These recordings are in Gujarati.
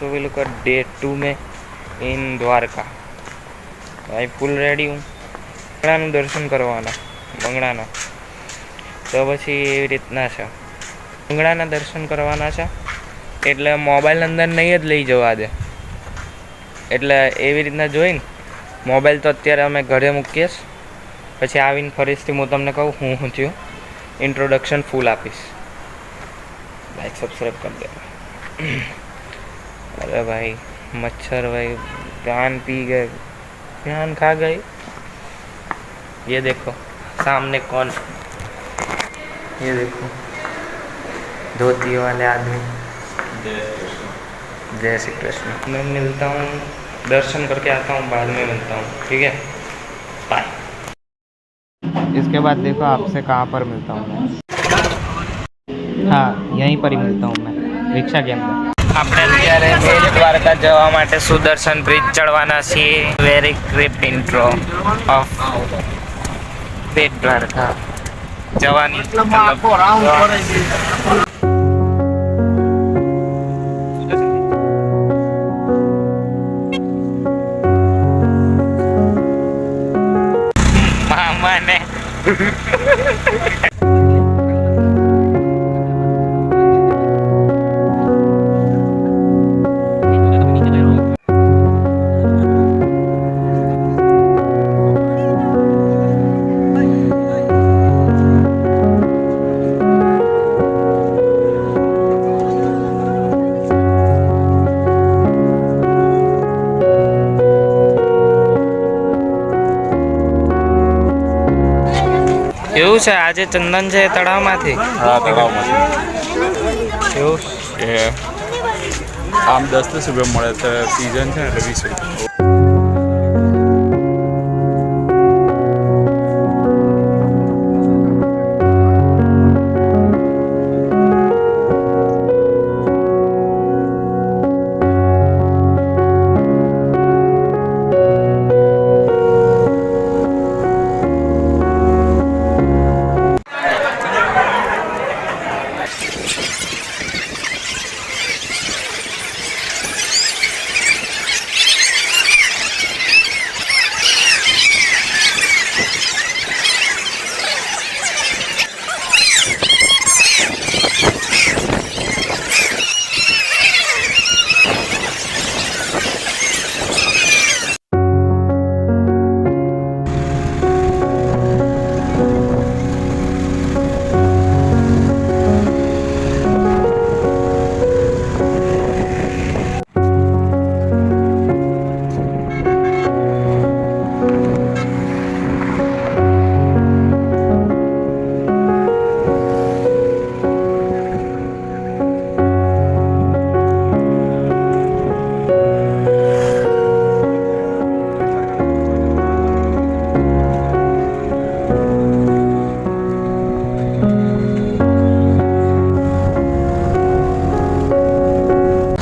So we look at day 2 में इन द्वारका। आई फूल रेडी हूँ બંગણાનું દર્શન કરવાના બંગણાના તો પછી એવી રીતના છે બંગણાના દર્શન કરવાના છે એટલે મોબાઈલ અંદર નહીં જ લઈ જવા દે એટલે એવી રીતના જોઈને મોબાઈલ તો અત્યારે અમે ઘરે મૂકીએ પછી આવીને ફરીથી હું તમને કહું હું થયું इंट्रोडक्शन फुल आपीस। लाइक सब्सक्राइब कर दे। अरे भाई मच्छर भाई जान पी गए, जान खा गए। ये देखो सामने कौन, ये देखो धोती वाले आदमी। जय श्री कृष्ण। मैं मिलता हूँ, दर्शन करके आता हूँ, बाद में मिलता हूँ, ठीक है, बाय। इसके बाद देखो आपसे कहाँ पर मिलता हूँ मैं। हाँ यहीं पर ही मिलता हूँ मैं, रिक्शा के अंदर। આપણે અત્યારે બેટ દ્વારકા જવા માટે સુદર્શન બ્રિજ ચડવાના છીએ। Very creep intro of Bet Dwarka જવાની। મામાને એવું છે આજે ચંદન છે તળાવમાંથી? હા તળાવમાંથી। એવું છે આમ 10 રૂપિયા મળે છે, સિઝન છે એટલે 20 રૂપિયા।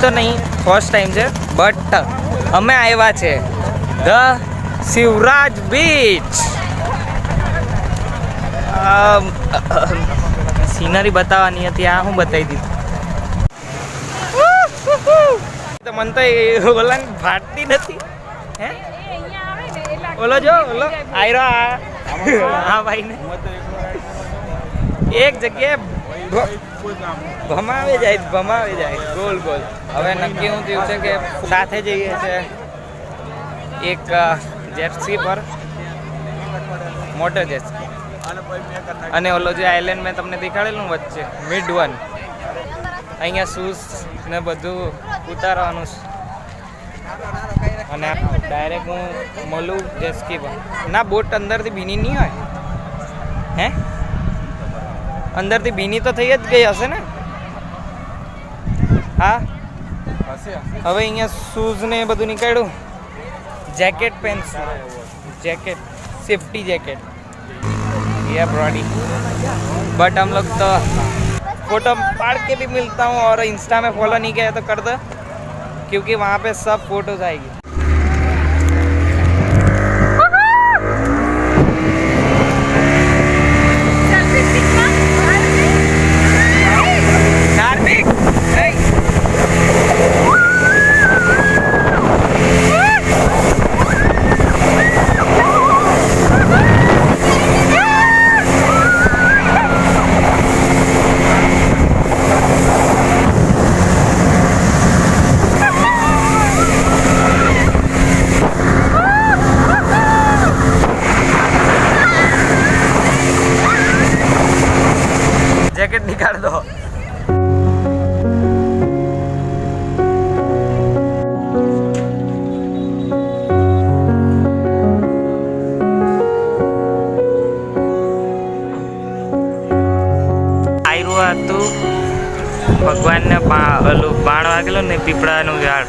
તો નહીં ફર્સ્ટ ટાઈમ છે બટ અમે આવ્યા છે ધ શિવરાજ બીચ। સીનરી બતાવવાની હતી, આ હું બતાવી દીધું। તો મને તો ઓલા ફાટતી નથી હે ઓલો જો ઓલો આયરો હા ભાઈ ને એક જગ્યાએ ભમાવે જાય ગોલ ગોલ। હવે નક્કી હું થયું છે કે સાથે જઈએ છે એક જેટસ્કી પર, મોટો જેટસ્કી, અને ઓલો જે આઈલેન્ડ મેં તમને દેખાડેલું વચ્ચે મિડ વન, અહીંયા શૂઝ ને બધું ઉતારવાનું અને ડાયરેક્ટ હું મળું જેટસ્કી પર। ના બોટ અંદરથી ભીની નહીં હોય હે? અંદરથી ભીની તો થઈ જ ગઈ હશે ને? હા હવે અહીંયા શૂઝ ને બધું નીકળ્યું, जैकेट पहन, जैकेट सेफ्टी जैकेट ये ब्रॉडी। बट हम लोग तो फोटो पाड़ के भी मिलता हूँ और इंस्टा में फॉलो नहीं किया तो कर दो क्योंकि वहाँ पे सब फोटोज आएगी। હતું ભગવાનને ઓલું બાણ વાગેલું ને પીપળાનું ઝાડ.